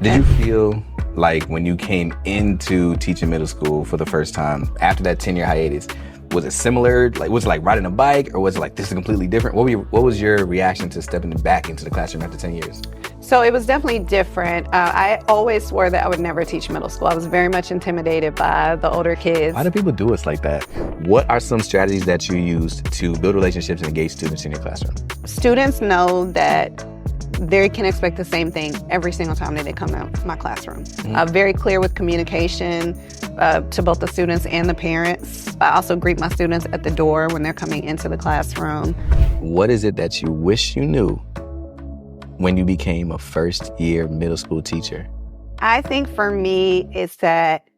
Did you feel like when you came into teaching middle school for the first time after that 10-year hiatus, was it similar? Like, was it like riding a bike, or was it like this is completely different? What was your reaction to stepping back into the classroom after 10 years? So it was definitely different. I always swore that I would never teach middle school. I was very much intimidated by the older kids. Why do people do us like that? What are some strategies that you used to build relationships and engage students in your classroom? Students know that they can expect the same thing every single time that they come out my classroom. Very clear with communication to both the students and the parents. I also greet my students at the door when they're coming into the classroom. What is it that you wish you knew when you became a first-year middle school teacher? I think for me, it's that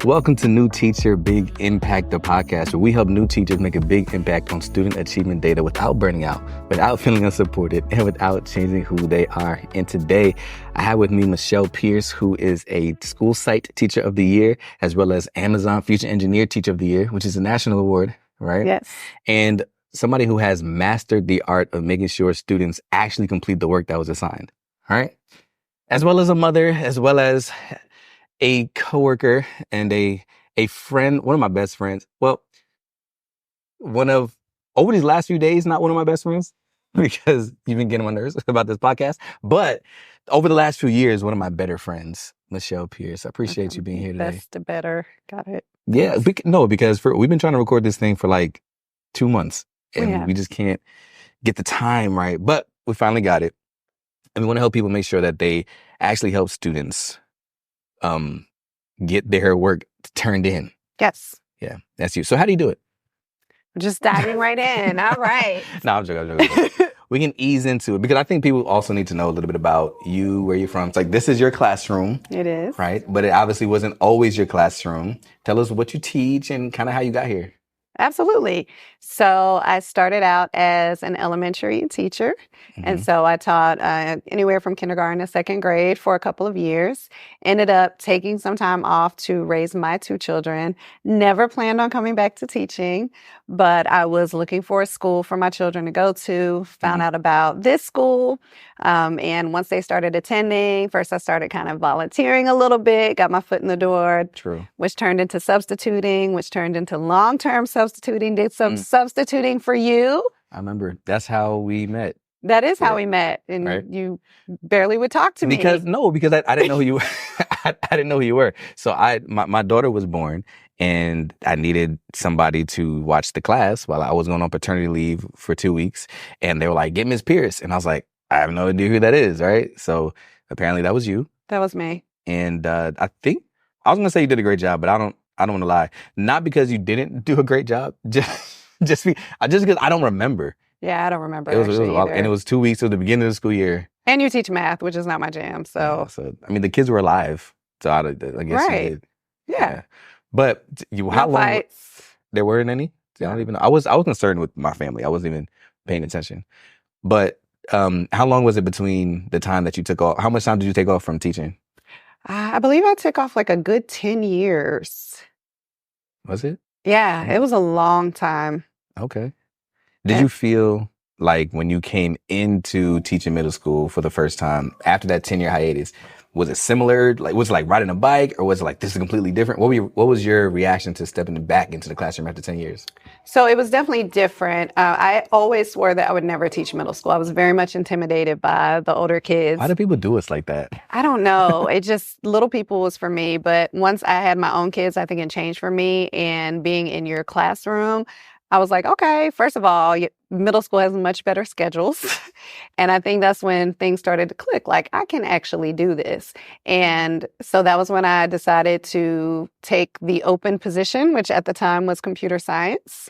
Welcome to New Teacher Big Impact, the podcast where we help new teachers make a big impact on student achievement data without burning out, without feeling unsupported, and without changing who they are. And today, I have with me Michelle Pierce, who is a School Site Teacher of the Year, as well as Amazon Future Engineer Teacher of the Year, which is a national award, right? Yes. And somebody who has mastered the art of making sure students actually complete the work that was assigned, right? As well as a mother, as well as a coworker and a friend, one of my best friends. Well, over these last few days, not one of my best friends, because you've been getting on my nerves about this podcast, but over the last few years, one of my better friends, Michelle Pierce. I appreciate you being here today. Best to better. Got it. Yeah, because we've been trying to record this thing for like 2 months, and we just can't get the time right, but we finally got it. And we want to help people make sure that they actually help students get their work turned in. Yes. Yeah, that's you. So how do you do it? Just diving right in. All right. No, I'm joking. We can ease into it because I think people also need to know a little bit about you, where you're from. It's like, this is your classroom. It is. Right? But it obviously wasn't always your classroom. Tell us what you teach and kind of how you got here. Absolutely. So I started out as an elementary teacher. And so I taught anywhere from kindergarten to second grade for a couple of years. Ended up taking some time off to raise my 2 children. Never planned on coming back to teaching, but I was looking for a school for my children to go to, found out about this school. And once they started attending, first I started kind of volunteering a little bit, got my foot in the door. True. Which turned into substituting, which turned into long-term substituting, did some substituting for you. I remember that's how we met. That is how we met. And you barely would talk to me. Because I didn't know who you were. I didn't know who you were. So my daughter was born, and I needed somebody to watch the class while I was going on paternity leave for 2 weeks. And they were like, get Ms. Pierce. And I was like, I have no idea who that is, right? So apparently that was you. That was me. And I think I was gonna say you did a great job, but I don't want to lie. Not because you didn't do a great job, just because I don't remember. Yeah, I don't remember. It was and it was 2 weeks to the beginning of the school year. And you teach math, which is not my jam. So, I mean, the kids were alive, so I guess you did. Yeah. But how long? Fights. There weren't any. I don't even know. I was concerned with my family. I wasn't even paying attention. But how long was it between the time that you took off? How much time did you take off from teaching? I believe I took off like a good 10 years. Was it? Yeah, it was a long time. Okay. Did you feel like when you came into teaching middle school for the first time after that 10-year hiatus, was it similar? Like, was it like riding a bike, or was it like this is completely different? What was your reaction to stepping back into the classroom after 10 years? So it was definitely different. I always swore that I would never teach middle school. I was very much intimidated by the older kids. Why do people do us like that? I don't know. It just, little people was for me. But once I had my own kids, I think it changed for me. And being in your classroom, I was like, okay, first of all, middle school has much better schedules. And I think that's when things started to click. Like, I can actually do this. And so that was when I decided to take the open position, which at the time was computer science.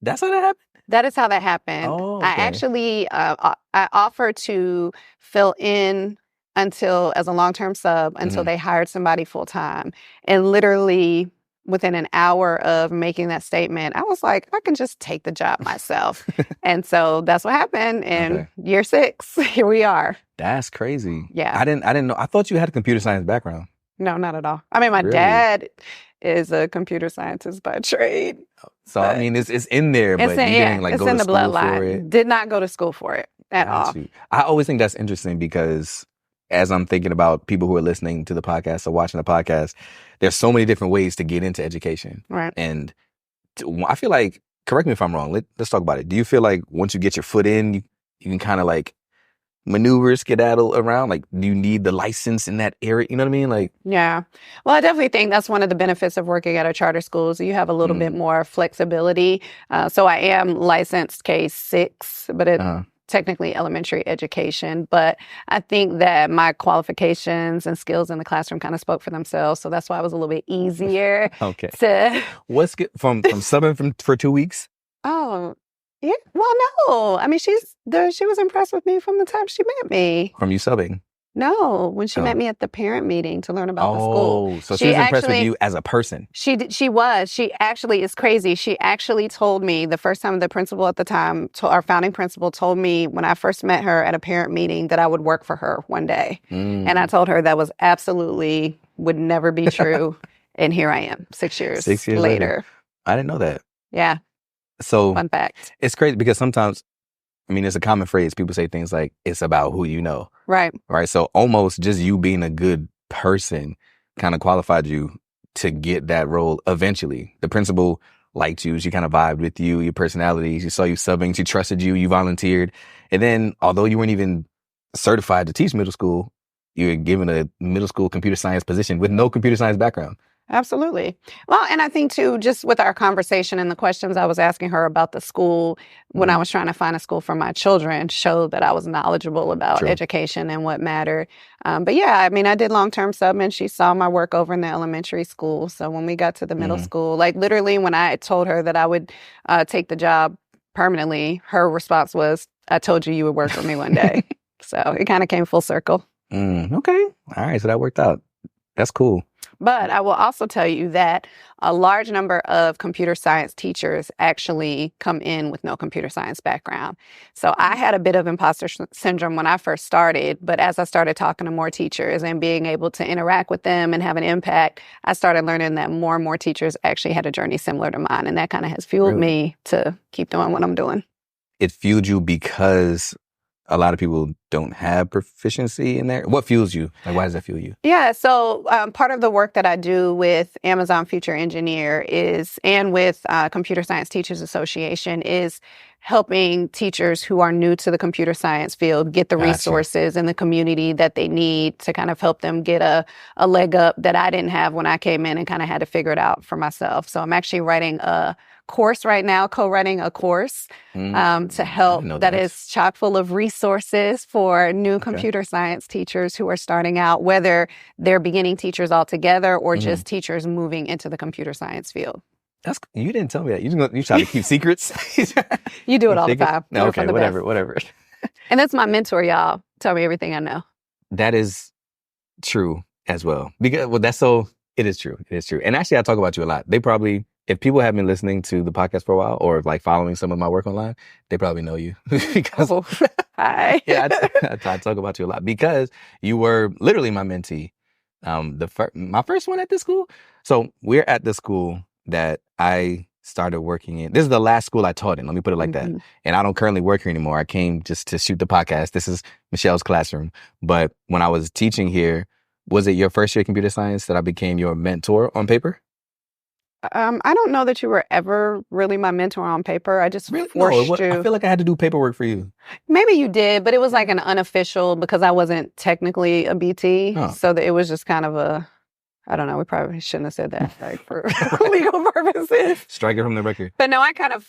That's how that happened? That is how that happened. Oh, okay. I actually, I offered to fill in as a long-term sub until they hired somebody full-time. And literally within an hour of making that statement, I was like, I can just take the job myself. And so that's what happened. And year 6, here we are. That's crazy. Yeah. I didn't know. I thought you had a computer science background. No, not at all. I mean, my Really? dad is a computer scientist by trade. So, I mean, it's in there, but you didn't like it's go in to the school for bloodline. it. Did not go to school for it at all. Got you. I always think that's interesting because as I'm thinking about people who are listening to the podcast or watching the podcast, there's so many different ways to get into education. Right. And I feel like, correct me if I'm wrong, let's talk about it. Do you feel like once you get your foot in, you can kind of like maneuver, skedaddle around? Like, do you need the license in that area? You know what I mean? Like, yeah. Well, I definitely think that's one of the benefits of working at a charter school is you have a little bit more flexibility. So I am licensed K-6, but it's technically elementary education. But I think that my qualifications and skills in the classroom kind of spoke for themselves. So that's why it was a little bit easier. okay. To What's from subbing for 2 weeks? Oh, yeah. Well, no. I mean, she was impressed with me from the time she met me. From you subbing? No, when she met me at the parent meeting to learn about the school. Oh, so she was impressed with you as a person. She was. She actually is crazy. She actually told me the first time the principal at the time, our founding principal told me when I first met her at a parent meeting that I would work for her one day. And I told her that was absolutely would never be true. And here I am 6 years, 6 years later. I didn't know that. Yeah. So fun fact. It's crazy because sometimes, I mean, it's a common phrase. People say things like, it's about who you know. Right. Right. So almost just you being a good person kind of qualified you to get that role eventually. The principal liked you. She kind of vibed with you, your personality. She saw you subbing. She trusted you. You volunteered. And then although you weren't even certified to teach middle school, you were given a middle school computer science position with no computer science background. Absolutely. Well, and I think too, just with our conversation and the questions I was asking her about the school when I was trying to find a school for my children showed that I was knowledgeable about education and what mattered. But yeah, I mean, I did long-term sub and she saw my work over in the elementary school. So when we got to the middle school, like literally when I told her that I would take the job permanently, her response was, I told you would work for me one day. So it kind of came full circle. Okay. All right. So that worked out. That's cool. But I will also tell you that a large number of computer science teachers actually come in with no computer science background. So I had a bit of imposter syndrome when I first started, but as I started talking to more teachers and being able to interact with them and have an impact, I started learning that more and more teachers actually had a journey similar to mine. And that kind of has fueled me to keep doing what I'm doing. It fueled you because a lot of people don't have proficiency in there. What fuels you? Like, why does that fuel you? Yeah. So part of the work that I do with Amazon Future Engineer and with Computer Science Teachers Association is helping teachers who are new to the computer science field get the resources and the community that they need to kind of help them get a leg up that I didn't have when I came in and kind of had to figure it out for myself. So I'm actually writing a course right now, co-writing a course to help that is chock full of resources for new computer science teachers who are starting out, whether they're beginning teachers altogether or just teachers moving into the computer science field. You didn't tell me that. You try to keep secrets. You do it all the time. No, okay, whatever. And that's my mentor, y'all. Tell me everything I know. That is true as well. Because it is true. It is true. And actually, I talk about you a lot. They probably, if people have been listening to the podcast for a while or like following some of my work online, they probably know you. Because hi. Yeah, I talk about you a lot because you were literally my mentee. My first one at this school. So we're at the school that I started working in. This is the last school I taught in. Let me put it like that. And I don't currently work here anymore. I came just to shoot the podcast. This is Michelle's classroom. But when I was teaching here, was it your first year computer science that I became your mentor on paper? I don't know that you were ever really my mentor on paper. I just forced you. I feel like I had to do paperwork for you. Maybe you did, but it was like an unofficial because I wasn't technically a BT. So that it was just kind of I don't know. We probably shouldn't have said that like for legal purposes. Strike it from the record. But no, I kind of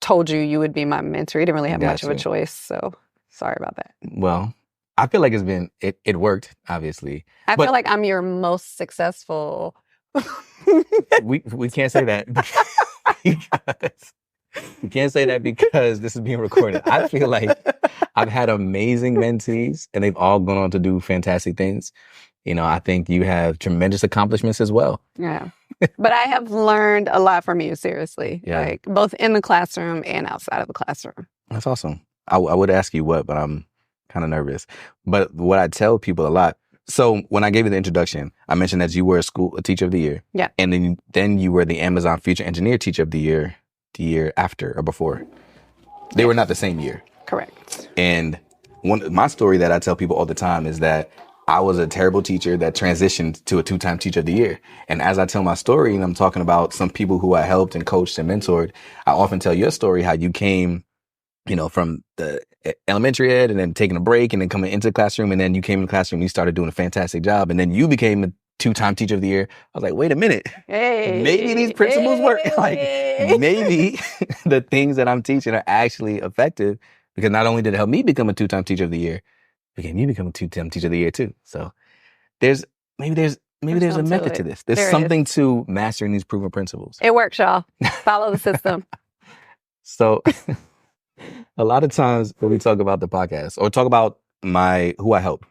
told you would be my mentor. You didn't really have much of a choice. So sorry about that. Well, I feel like it worked, obviously. I feel like I'm your most successful. we can't say that because we can't say that because this is being recorded. I feel like I've had amazing mentees and they've all gone on to do fantastic things. You know, I think you have tremendous accomplishments as well. Yeah. But I have learned a lot from you, seriously. Yeah. Like both in the classroom and outside of the classroom. That's awesome. I would ask you what, but I'm kind of nervous. But what I tell people a lot, So when I gave you the introduction, I mentioned that you were a teacher of the year. Yeah. And then you were the Amazon Future Engineer Teacher of the year after or before. They were not the same year. Correct. And my story that I tell people all the time is that I was a terrible teacher that transitioned to a 2-time Teacher of the Year. And as I tell my story and I'm talking about some people who I helped and coached and mentored, I often tell your story, how you came, from the elementary ed and then taking a break and then coming into the classroom. And then you came in the classroom and you started doing a fantastic job. And then you became a 2-time Teacher of the Year. I was like, wait a minute. Maybe these principles work. Like maybe the things that I'm teaching are actually effective, because not only did it help me become a 2-time Teacher of the Year, you become a 2-time Teacher of the Year too. So there's a method to this. There's something to mastering these proven principles. It works, y'all. Follow the system. So a lot of times when we talk about the podcast or talk about who I help,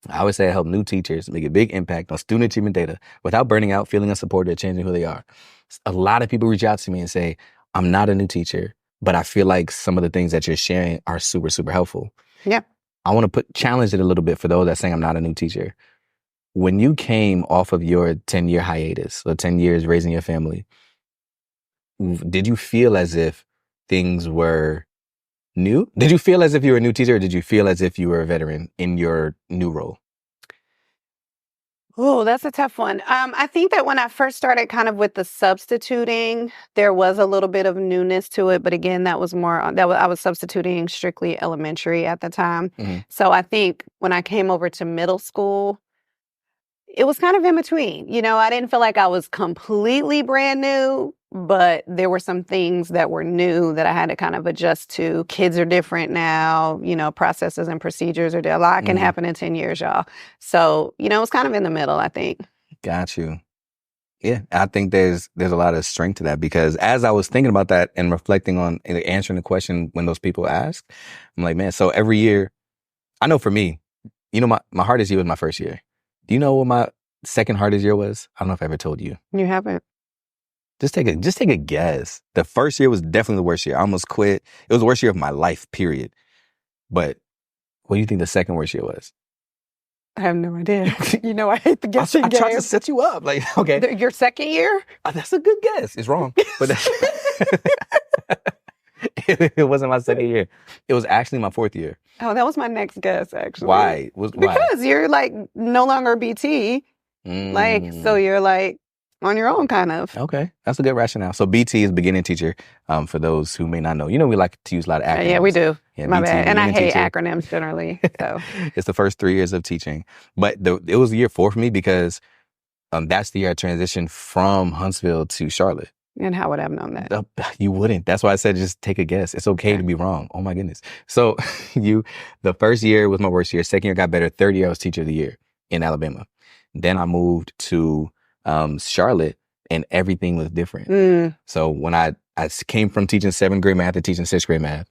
I always say I help new teachers make a big impact on student achievement data without burning out, feeling unsupported, or changing who they are. A lot of people reach out to me and say, I'm not a new teacher, but I feel like some of the things that you're sharing are super, super helpful. Yeah. I want to challenge it a little bit for those that saying I'm not a new teacher. When you came off of your 10-year hiatus or 10 years raising your family, did you feel as if things were new? Did you feel as if you were a new teacher, or did you feel as if you were a veteran in your new role? Oh, that's a tough one. I think that when I first started kind of with the substituting, there was a little bit of newness to it. But again, that was more, I was substituting strictly elementary at the time. Mm-hmm. So I think when I came over to middle school, it was kind of in between. I didn't feel like I was completely brand new, but there were some things that were new that I had to kind of adjust to. Kids are different now, processes and procedures are different. A lot can happen in 10 years, y'all. So, it was kind of in the middle, I think. Got you. Yeah, I think there's a lot of strength to that, because as I was thinking about that and reflecting on answering the question when those people ask, I'm like, man, so every year, I know for me, my hardest year was my first year. Do you know what my second hardest year was? I don't know if I ever told you. You haven't. Just take a guess. The first year was definitely the worst year. I almost quit. It was the worst year of my life, period. But what do you think the second worst year was? I have no idea. I hate the guessing game. I tried to set you up. Like, okay. Your second year? That's a good guess. It's wrong. But it wasn't my second year. It was actually my fourth year. Oh, that was my next guess, actually. Why? Because you're like no longer BT. So you're like on your own, kind of. Okay. That's a good rationale. So BT is beginning teacher, for those who may not know. We like to use a lot of acronyms. Yeah, we do. Yeah, my BT, bad. And I hate teacher. acronyms generally. So it's the first 3 years of teaching. But it was year 4 for me, because that's the year I transitioned from Huntsville to Charlotte. And how would I have known that? You wouldn't. That's why I said just take a guess. It's okay to be wrong. Oh my goodness. So the first year was my worst year. Second year got better. Third year I was teacher of the year in Alabama. Then I moved to Charlotte, and everything was different. So when I came from teaching 7th grade math to teaching 6th grade math,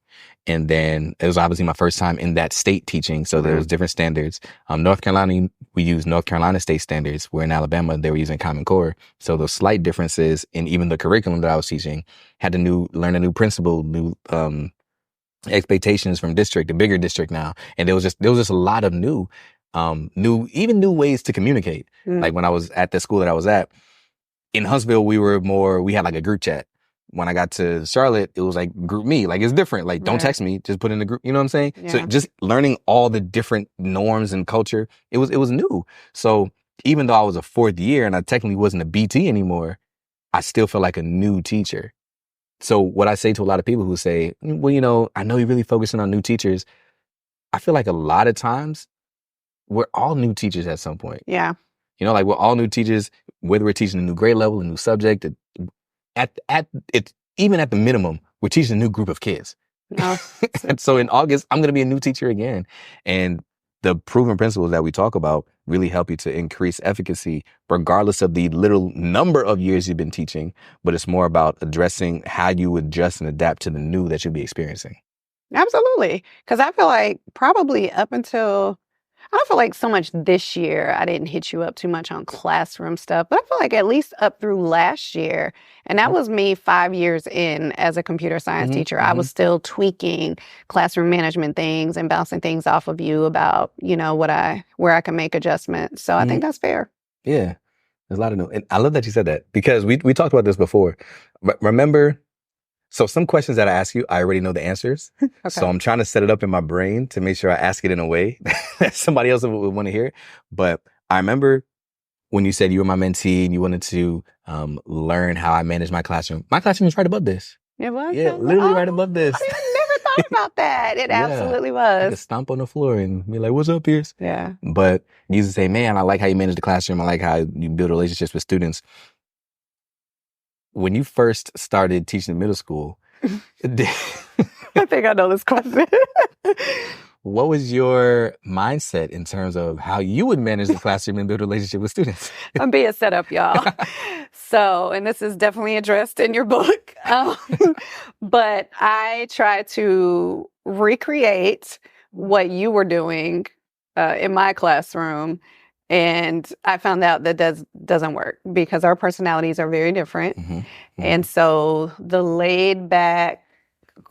and then it was obviously my first time in that state teaching. So there was different standards. North Carolina, we used North Carolina state standards, where in Alabama, they were using Common Core. So those slight differences in even the curriculum that I was teaching, had to learn a new principle, new expectations from the bigger district now. And there was just a lot of new ways to communicate. Like when I was at the school that I was at, in Huntsville, we had like a group chat. When I got to Charlotte, it was like group me. Like, it's different. Like, don't text me, just put in the group. You know what I'm saying? Yeah. So just learning all the different norms and culture, it was new. So even though I was a 4th year and I technically wasn't a BT anymore, I still feel like a new teacher. So what I say to a lot of people who say, well, I know you're really focusing on new teachers. I feel like a lot of times we're all new teachers at some point. Yeah. Like we're all new teachers, whether we're teaching a new grade level, a new subject, even at the minimum, we're teaching a new group of kids. Oh. And so in August, I'm going to be a new teacher again. And the proven principles that we talk about really help you to increase efficacy, regardless of the little number of years you've been teaching. But it's more about addressing how you adjust and adapt to the new that you'll be experiencing. Absolutely. Because I feel like probably up until, I don't feel like so much this year I didn't hit you up too much on classroom stuff, but I feel like at least up through last year, and that was me 5 years in as a computer science Mm-hmm, teacher. I mm-hmm, was still tweaking classroom management things and bouncing things off of you about, where I can make adjustments. So I mm-hmm. think that's fair. Yeah, there's a lot of new, and I love that you said that because we talked about this before. Remember, so some questions that I ask you, I already know the answers. So Okay. I'm trying to set it up in my brain to make sure I ask it in a way that somebody else would want to hear. But I remember when you said you were my mentee and you wanted to learn how I manage my classroom. My classroom is right above this. It was? Yeah, literally right above this. I never thought about that. It Yeah, absolutely I could was. stomp on the floor and be like, "What's up, Pierce?" Yeah. But you used to say, "Man, I like how you manage the classroom. I like how you build relationships with students." When you first started teaching in middle school, I think I know this question. what was your mindset in terms of how you would manage the classroom and build a relationship with students? I'm being set up, y'all. So, and this is definitely addressed in your book. But I try to recreate what you were doing in my classroom. And I found out that doesn't work because our personalities are very different. Mm-hmm, mm-hmm. And so the laid back,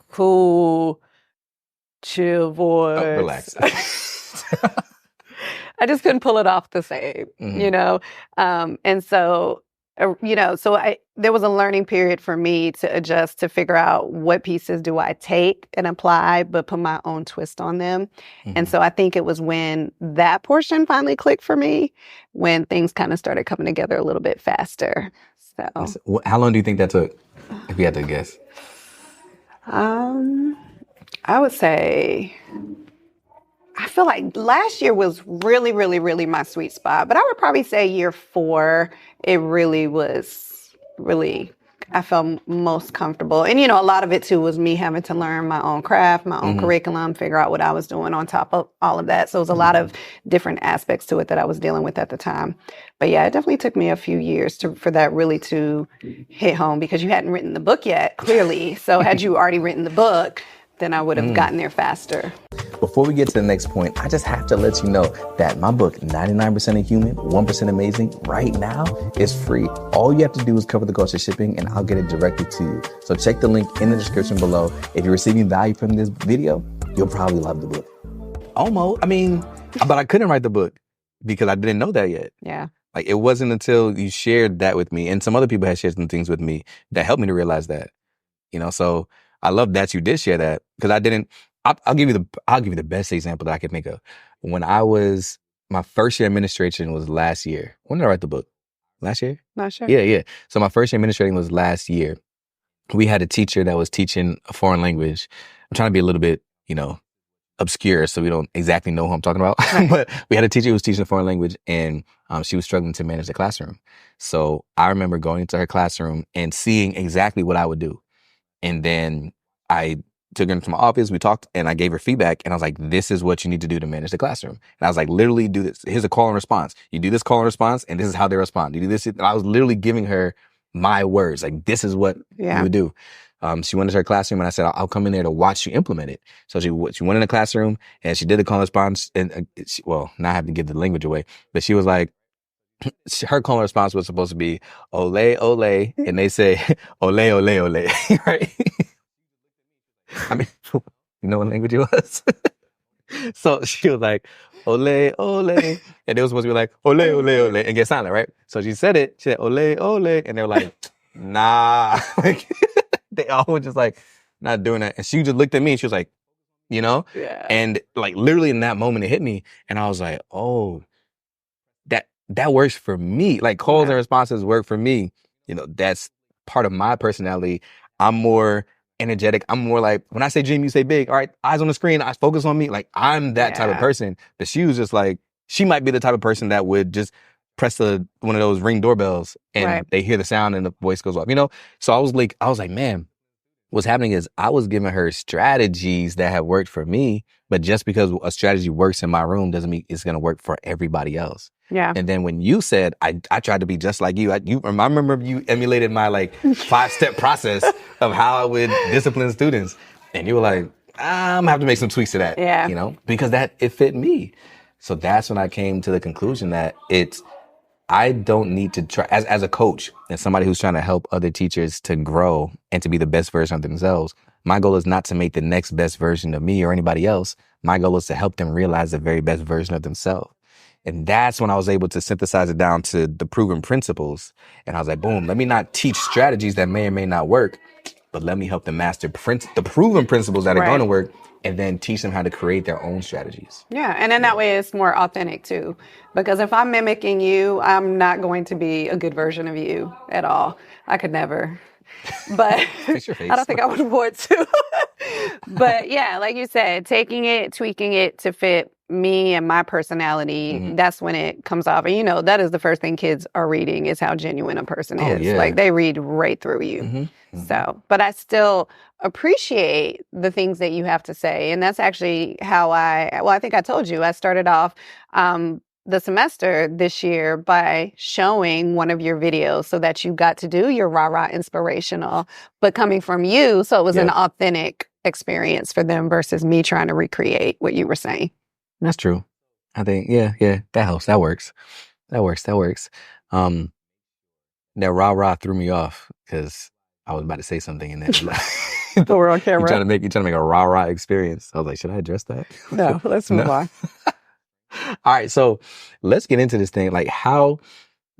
cool, chill voice. Oh, relax. I just couldn't pull it off the same, Mm-hmm. And so, there was a learning period for me to adjust to figure out what pieces do I take and apply, but put my own twist on them. Mm-hmm. And so I think it was when that portion finally clicked for me, when things kind of started coming together a little bit faster. So, How long do you think that took, if you had to guess? I would say, I feel like last year was really, really, really my sweet spot, but I would probably say year 4, it really was I felt most comfortable. And, a lot of it too was me having to learn my own craft, my own curriculum, figure out what I was doing on top of all of that. So it was a lot of different aspects to it that I was dealing with at the time. But yeah, it definitely took me a few years for that really to hit home because you hadn't written the book yet, clearly. So had you already written the book, then I would have gotten there faster. Before we get to the next point, I just have to let you know that my book, 99% Human, 1% Amazing, right now is free. All you have to do is cover the cost of shipping and I'll get it directly to you. So check the link in the description below. If you're receiving value from this video, you'll probably love the book. But I couldn't write the book because I didn't know that yet. Yeah. Like it wasn't until you shared that with me and some other people had shared some things with me that helped me to realize that, so I love that you did share that because I didn't. I'll give you the best example that I could think of. When my first year administration was last year. When did I write the book? Last year? Not sure. Yeah. So my first year administrating was last year. We had a teacher that was teaching a foreign language. I'm trying to be a little bit, obscure so we don't exactly know who I'm talking about. Right. But we had a teacher who was teaching a foreign language and she was struggling to manage the classroom. So I remember going into her classroom and seeing exactly what I would do. And then I took her into my office, we talked, and I gave her feedback, and I was like, this is what you need to do to manage the classroom. And I was like, literally do this. Here's a call and response. You do this call and response, and this is how they respond. You do this. And I was literally giving her my words. Like, this is what you would do. She went into her classroom, and I said, I'll come in there to watch you implement it. So she went in the classroom, and she did the call and response, and now I have to give the language away, but she was like, her call and response was supposed to be, ole, ole, and they say, ole, ole, ole, right? I mean, you know what language it was? So she was like, ole, ole. And they were supposed to be like, ole, ole, ole, and get silent, right? So she said it. She said, ole, ole. And they were like, nah. Like, they all were just like, not doing that. And she just looked at me and she was like, Yeah. And like literally in that moment it hit me. And I was like, oh, that works for me. Like calls and responses work for me. That's part of my personality. I'm more energetic. I'm more like, when I say dream, you say big. All right, eyes on the screen, eyes focus on me. Like I'm that type of person. But she was just like, she might be the type of person that would just press one of those Ring doorbells and they hear the sound and the voice goes off, So I was like, man, what's happening is I was giving her strategies that have worked for me, but just because a strategy works in my room doesn't mean it's going to work for everybody else. Yeah. And then when you said, I tried to be just like you, I remember you emulated my 5-step process of how I would discipline students. And you were like, I'm gonna have to make some tweaks to that. Yeah. Because it fit me. So that's when I came to the conclusion that I don't need to try as a coach and somebody who's trying to help other teachers to grow and to be the best version of themselves. My goal is not to make the next best version of me or anybody else. My goal is to help them realize the very best version of themselves. And that's when I was able to synthesize it down to the proven principles. And I was like, boom, let me not teach strategies that may or may not work, but let me help them master the proven principles that are going to work, and then teach them how to create their own strategies. Yeah, and in that way, it's more authentic too. Because if I'm mimicking you, I'm not going to be a good version of you at all. I could never. But Fix your face. I don't think I would want to. But yeah, like you said, taking it, tweaking it to fit me and my personality, that's when it comes off. And that is the first thing kids are reading is how genuine a person is. Yeah. Like they read right through you. So, but I still appreciate the things that you have to say. And that's actually how I think I told you, I started off the semester this year by showing one of your videos so that you got to do your rah-rah inspirational, but coming from you. So it was an authentic experience for them versus me trying to recreate what you were saying. That's true. I think, yeah, that helps. That works. That rah-rah threw me off because I was about to say something and then But we're on camera. You're trying to make a rah-rah experience. I was like, should I address that? No, let's move on. All right, so let's get into this thing. Like, how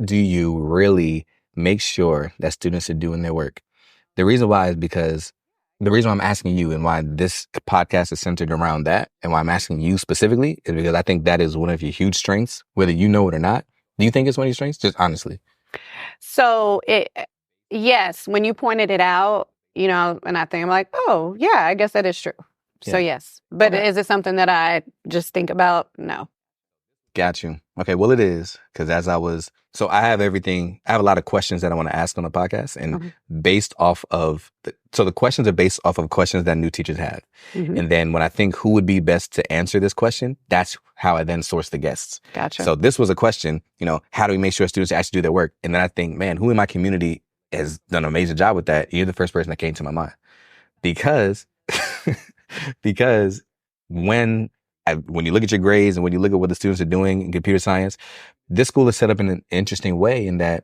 do you really make sure that students are doing their work? The reason why is because the reason why I'm asking you and why this podcast is centered around that and why I'm asking you specifically is because I think that is one of your huge strengths, whether you know it or not. Do you think it's one of your strengths? Just honestly. So yes, when you pointed it out, and I think I'm like, oh yeah, I guess that is true. Yeah. So yes, but is it something that I just think about? No. Got you. Okay, well it is, because I have a lot of questions that I want to ask on the podcast, and based off of, the questions are based off of questions that new teachers have. And then when I think who would be best to answer this question, that's how I then source the guests. Gotcha. So this was a question, how do we make sure students actually do their work? And then I think, man, who in my community has done an amazing job with that? You're the first person that came to my mind. Because when you look at your grades and when you look at what the students are doing in computer science, this school is set up in an interesting way in that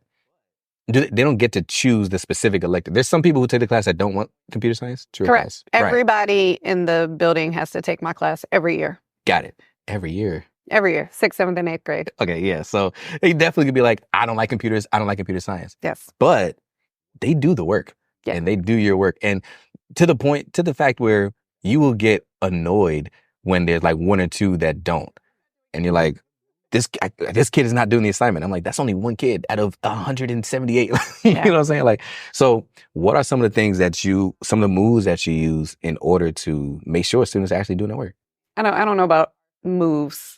they don't get to choose the specific elective. There's some people who take the class that don't want computer science. Correct. Everybody in the building has to take my class every year. Got it. Every year. 6th, 7th, and 8th grade. Okay, yeah. So they definitely could be like, I don't like computers. I don't like computer science. Yes. But they do the work. Yeah. And they do your work. And to the fact where you will get annoyed when there's like one or two that don't. And you're like, this kid is not doing the assignment. I'm like, that's only one kid out of 178. You know what I'm saying? Like, so what are some of the moves that you use in order to make sure students are actually doing their work? I don't know about moves.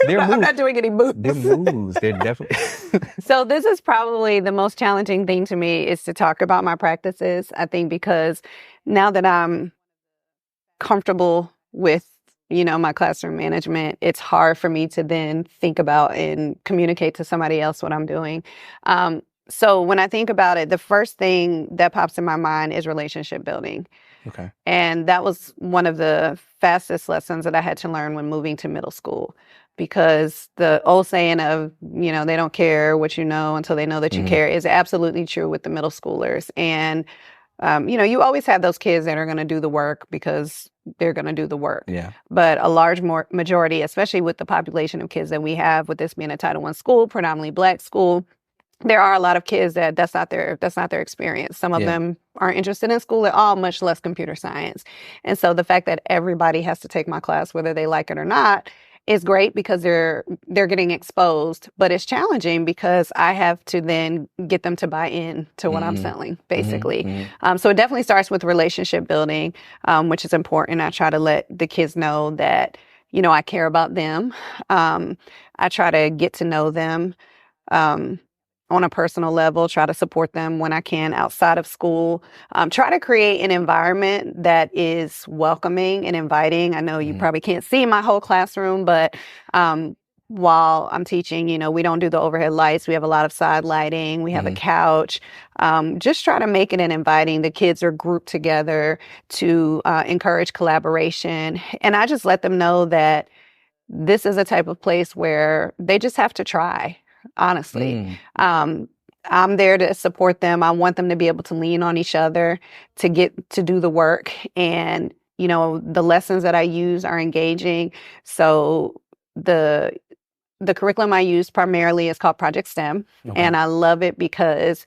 I'm not doing any moves. They're moves. They're definitely. So this is probably the most challenging thing to me is to talk about my practices. I think because now that I'm comfortable with my classroom management, it's hard for me to then think about and communicate to somebody else what I'm doing. So when I think about it, the first thing that pops in my mind is relationship building. Okay. And that was one of the fastest lessons that I had to learn when moving to middle school, because the old saying of, they don't care what you know until they know that you care is absolutely true with the middle schoolers. And you always have those kids that are going to do the work because they're going to do the work. Yeah. But a large majority, especially with the population of kids that we have, with this being a Title I school, predominantly Black school, there are a lot of kids that's not their experience. Some of them aren't interested in school at all, much less computer science. And so the fact that everybody has to take my class, whether they like it or not, is great because they're getting exposed, but it's challenging because I have to then get them to buy in to what I'm selling, basically. So it definitely starts with relationship building, which is important. I try to let the kids know that, I care about them. I try to get to know them on a personal level, try to support them when I can outside of school, try to create an environment that is welcoming and inviting. I know you probably can't see my whole classroom, but while I'm teaching, we don't do the overhead lights. We have a lot of side lighting. We have a couch. Just try to make it an inviting. The kids are grouped together to encourage collaboration. And I just let them know that this is a type of place where they just have to try, honestly. I'm there to support them. I want them to be able to lean on each other to get to do the work. And, the lessons that I use are engaging. So the curriculum I use primarily is called Project STEM. Okay. And I love it because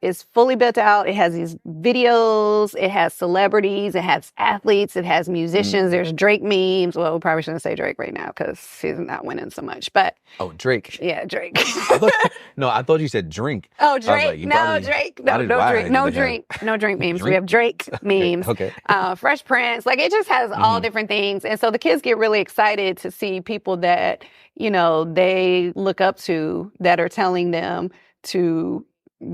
it's fully built out. It has these videos, it has celebrities, it has athletes, it has musicians. There's Drake memes. Well, we probably shouldn't say Drake right now because he's not winning so much. But Drake. Yeah, Drake. I thought you said drink. Oh, Drake. Like, Drake. No drink memes. We have Drake memes. Okay. Fresh Prince. Like, it just has all different things. And so the kids get really excited to see people that, they look up to that are telling them to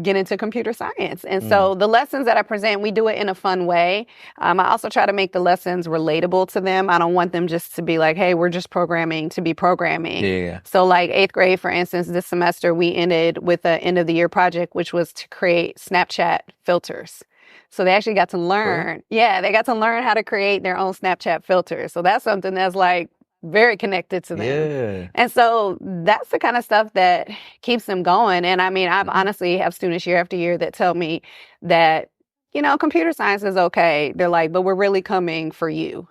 get into computer science. And so the lessons that I present, we do it in a fun way. I also try to make the lessons relatable to them. I don't want them just to be like, hey, we're just programming to be programming. Yeah. So like 8th grade, for instance, this semester, we ended with an end of the year project, which was to create Snapchat filters. So they actually got to learn. Right. Yeah, they got to learn how to create their own Snapchat filters. So that's something that's like very connected to them. Yeah. And so that's the kind of stuff that keeps them going. And I mean, I've honestly have students year after year that tell me that, computer science is okay. They're like, but we're really coming for you.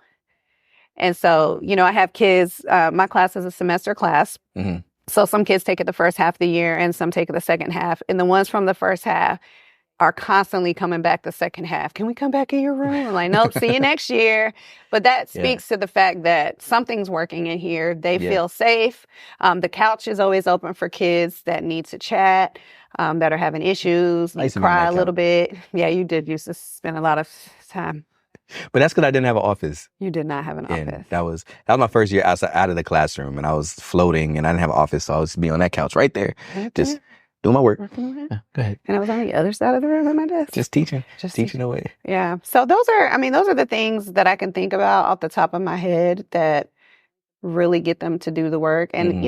And so, I have kids, my class is a semester class. So some kids take it the first half of the year and some take it the second half. And the ones from the first half are constantly coming back the second half. Can we come back in your room? I'm like, nope, see you next year. But that speaks to the fact that something's working in here. They feel safe. The couch is always open for kids that need to chat, that are having issues, need to cry a little bit. Yeah, you did used to spend a lot of time. But that's because I didn't have an office. You did not have an office. That was my first year out of the classroom, and I was floating, and I didn't have an office, so I was be on that couch right there, just doing my work. Go ahead. And I was on the other side of the room at my desk. Just teaching away. Yeah. So those are the things that I can think about off the top of my head that really get them to do the work. And,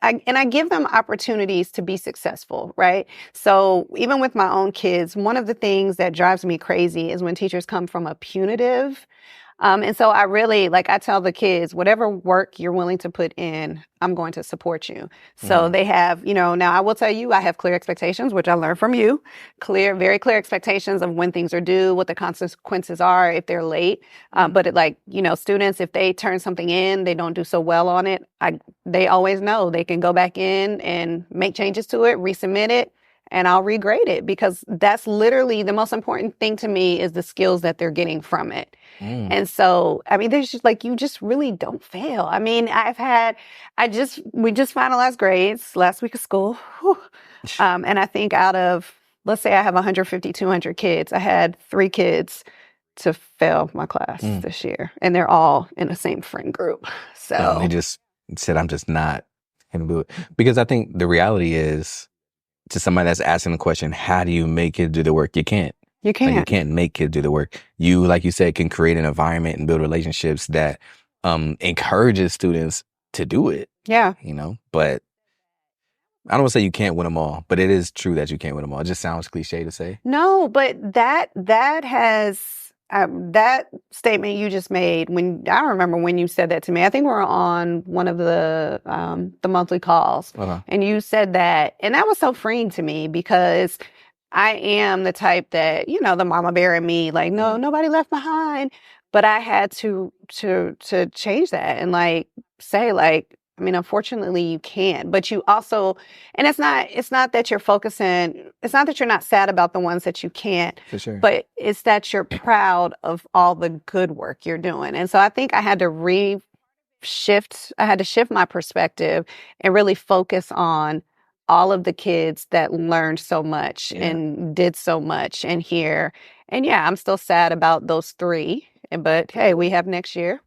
I give them opportunities to be successful, right? So even with my own kids, one of the things that drives me crazy is when teachers come from a punitive. And so I really, I tell the kids, whatever work you're willing to put in, I'm going to support you. So they have, now I will tell you, I have clear expectations, which I learned from you, very clear expectations of when things are due, what the consequences are if they're late. But students, if they turn something in, they don't do so well on it, they always know they can go back in and make changes to it, resubmit it, and I'll regrade it, because that's literally the most important thing to me is the skills that they're getting from it. And so, there's just you just really don't fail. We just finalized grades last week of school. And I think out of, let's say I have 150, 200 kids, I had 3 kids to fail my class this year. And they're all in the same friend group. So they just said, I'm just not going to do it. Because I think the reality is, to somebody that's asking the question, how do you make kids do the work? You can't. You can't. You can't make kids do the work. You, like you said, can create an environment and build relationships that encourages students to do it. Yeah. But I don't want to say you can't win them all, but it is true that you can't win them all. It just sounds cliche to say. No, but that has that statement you just made, I remember when you said that to me. I think we were on one of the monthly calls, and you said that, and that was so freeing to me, because I am the type that, the mama bear in me, no, nobody left behind. But I had to change that and say unfortunately you can't, but you also, and it's not that you're focusing, it's not that you're not sad about the ones that you can't, for sure, but it's that you're proud of all the good work you're doing. And so I think I had to shift my perspective and really focus on all of the kids that learned so much and did so much in here. And I'm still sad about those 3. But hey, we have next year.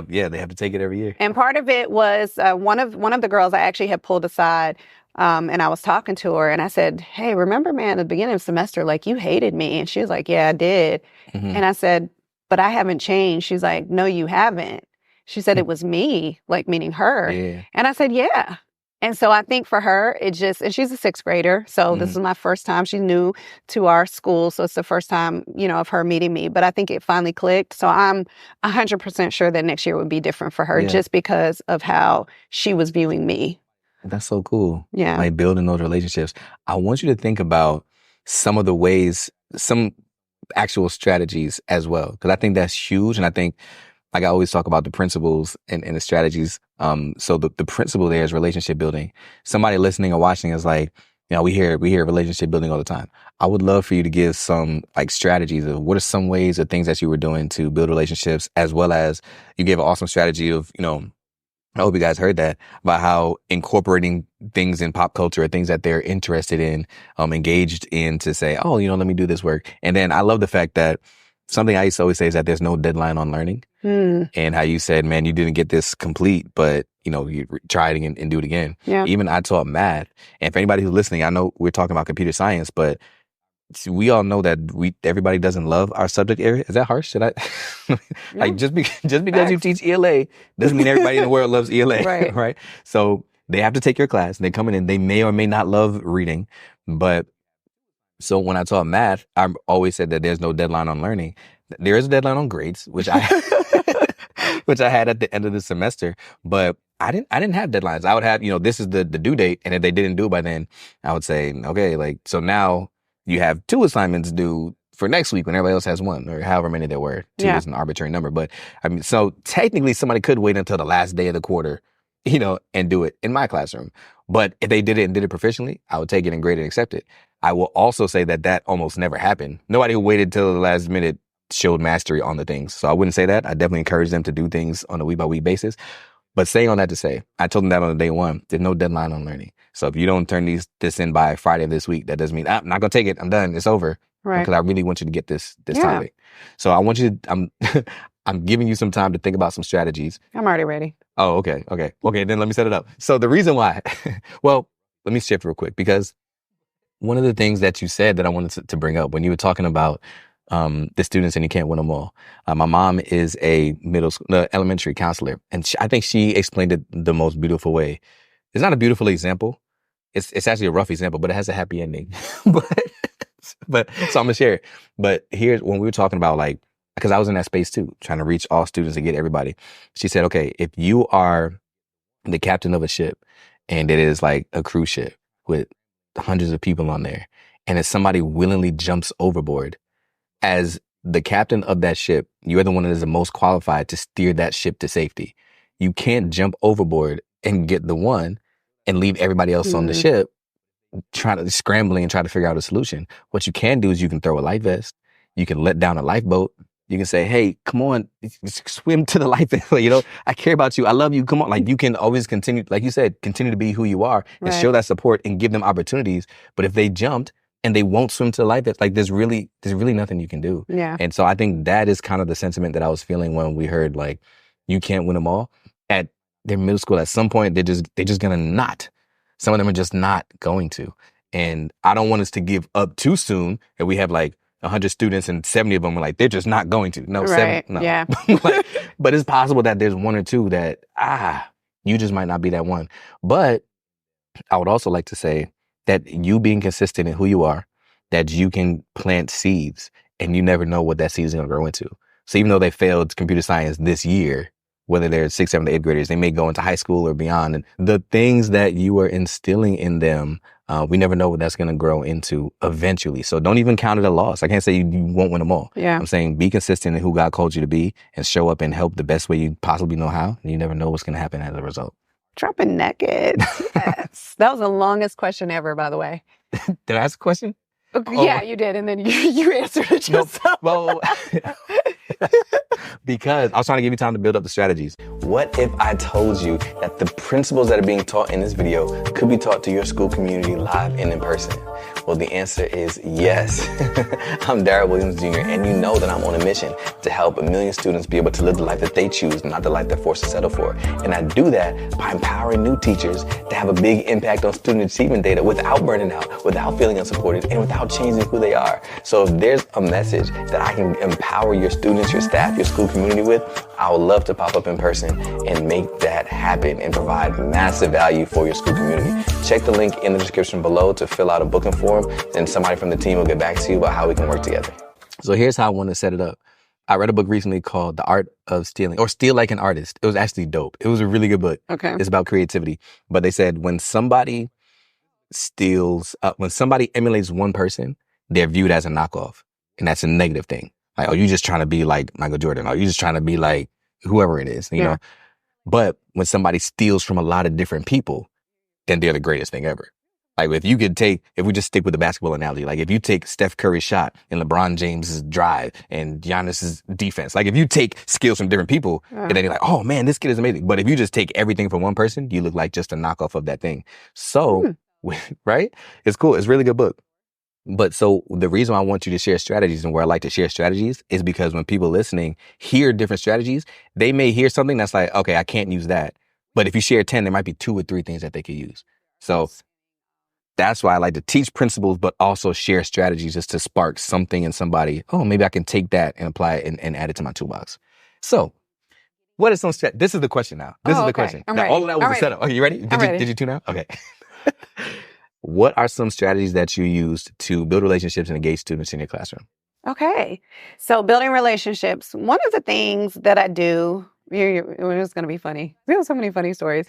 Yeah, they have to take it every year. And part of it was one of the girls I actually had pulled aside, and I was talking to her, and I said, "Hey, remember, man, at the beginning of the semester, you hated me." And she was like, "Yeah, I did." And I said, "But I haven't changed." She's like, "No, you haven't." She said, "It was me," meaning her. Yeah. And I said, "Yeah, And so I think for her, and she's a sixth grader. So this is my first time. She's new to our school. So it's the first time, of her meeting me. But I think it finally clicked. So I'm 100% sure that next year would be different for her just because of how she was viewing me. That's so cool. Yeah. Like building those relationships. I want you to think about some of the ways, some actual strategies as well. Because I think that's huge. And I think, like I always talk about the principles and the strategies. So the principle there is relationship building. Somebody listening or watching is like, we hear relationship building all the time. I would love for you to give some like strategies of what are some ways or things that you were doing to build relationships, as well as you gave an awesome strategy of, I hope you guys heard that, about how incorporating things in pop culture or things that they're interested in, engaged in, to say, oh, let me do this work. And then I love the fact that something I used to always say is that there's no deadline on learning. And how you said, man, you didn't get this complete, but you try it and do it again. Yeah. Even I taught math. And for anybody who's listening, I know we're talking about computer science, but we all know that everybody doesn't love our subject area. Is that harsh? Should I like just because you teach ELA doesn't mean everybody in the world loves ELA, right? So they have to take your class. They come in and they may or may not love reading, but so when I taught math, I always said that there's no deadline on learning. There is a deadline on grades, which I had at the end of the semester, but I didn't have deadlines. I would have, this is the due date, and if they didn't do it by then, I would say, okay, like, so now you have 2 assignments due for next week when everybody else has 1, or however many there were. 2 is an arbitrary number, but I mean, so technically somebody could wait until the last day of the quarter, and do it in my classroom. But if they did it and did it proficiently, I would take it and grade it and accept it. I will also say that almost never happened. Nobody who waited till the last minute showed mastery on the things. So I wouldn't say that. I definitely encourage them to do things on a week by week basis. But saying all that to say, I told them that on day 1, there's no deadline on learning. So if you don't turn this in by Friday of this week, that doesn't mean I'm not going to take it. I'm done. It's over. Right. Because I really want you to get this topic. So I want you to, I'm giving you some time to think about some strategies. I'm already ready. Oh, okay. Then let me set it up. So the reason why, well, let me shift real quick, because one of the things that you said that I wanted to bring up when you were talking about the students and you can't win them all. My mom is a elementary counselor, and I think she explained it the most beautiful way. It's not a beautiful example. It's actually a rough example, but it has a happy ending. but so I'm gonna share it. But here's when we were talking about, like, because I was in that space too, trying to reach all students and get everybody. She said, okay, if you are the captain of a ship and it is like a cruise ship with hundreds of people on there, and if somebody willingly jumps overboard, as the captain of that ship, you're the one that is the most qualified to steer that ship to safety. You can't jump overboard and get the one and leave everybody else on the ship scrambling and try to figure out a solution. What you can do is you can throw a life vest. You can let down a lifeboat. You can say, hey, come on, swim to the life vest. I care about you. I love you. Come on. Like, you can always continue, like you said, continue to be who you are and show that support and give them opportunities. But if they jumped and they won't swim to the life vest, like, there's really nothing you can do. Yeah. And so I think that is kind of the sentiment that I was feeling when we heard, like, you can't win them all. At their middle school, at some point, they're just gonna not. Some of them are just not going to. And I don't want us to give up too soon. And we have like 100 students and 70 of them are like, they're just not going to. No, 7, no. Yeah. But it's possible that there's 1 or 2 that, you just might not be that one. But I would also like to say that you being consistent in who you are, that you can plant seeds and you never know what that seed is going to grow into. So even though they failed computer science this year, whether they're 6th, 7th, 8th graders, they may go into high school or beyond. And the things that you are instilling in them, we never know what that's going to grow into eventually. So don't even count it a loss. I can't say you won't win them all. Yeah. I'm saying be consistent in who God called you to be and show up and help the best way you possibly know how. And you never know what's going to happen as a result. Dropping naked. Yes. That was the longest question ever, by the way. Did I ask a question? Yeah, you did. And then you answered it yourself. Well, because I was trying to give you time to build up the strategies. What if I told you that the principles that are being taught in this video could be taught to your school community live and in person? Well, the answer is yes. I'm Daryl Williams Jr., and you know that I'm on a mission to help a million students be able to live the life that they choose, not the life they're forced to settle for. And I do that by empowering new teachers to have a big impact on student achievement data without burning out, without feeling unsupported, and without changing who they are. So if there's a message that I can empower your students, your staff, your school community with, I would love to pop up in person and make that happen and provide massive value for your school community. Check the link in the description below to fill out a booking form, and somebody from the team will get back to you about how we can work together. So here's how I want to set it up. I read a book recently called The Art of Stealing, or Steal Like an Artist. It was actually dope. It was a really good book. Okay. It's about creativity. But they said when somebody emulates one person, they're viewed as a knockoff. And that's a negative thing. Like, oh, you just trying to be like Michael Jordan. Or you just trying to be like whoever it is, you know? But when somebody steals from a lot of different people, then they're the greatest thing ever. Like if we just stick with the basketball analogy, like if you take Steph Curry's shot and LeBron James's drive and Giannis's defense, like if you take skills from different people, and then you're like, oh man, this kid is amazing. But if you just take everything from one person, you look like just a knockoff of that thing. So, right? It's cool. It's a really good book. But so the reason why I want you to share strategies and where I like to share strategies is because when people listening hear different strategies, they may hear something that's like, okay, I can't use that. But if you share 10, there might be 2 or 3 things that they could use. So that's why I like to teach principles, but also share strategies just to spark something in somebody. Oh, maybe I can take that and apply it and add it to my toolbox. So what is some strategy? This is the question now. This is the question. I'm now, ready. all of that was a setup. Okay, you ready? Did you tune out? Okay. What are some strategies that you used to build relationships and engage students in your classroom? Okay. So building relationships. One of the things that I do, it's going to be funny. We have so many funny stories.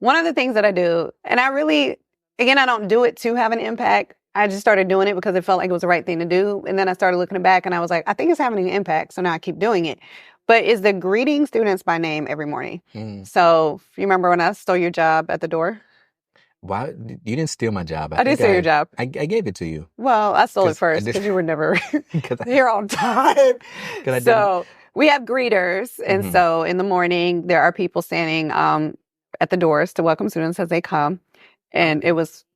One of the things that I do, and I don't do it to have an impact. I just started doing it because it felt like it was the right thing to do. And then I started looking back and I was like, I think it's having an impact. So now I keep doing it. But is the greeting students by name every morning. So you remember when I stole your job at the door? Why you didn't steal my job? I didn't steal your job. I gave it to you. Well, I stole it first because you were never here on time. So we have greeters. And so in the morning, there are people standing at the doors to welcome students as they come. And it was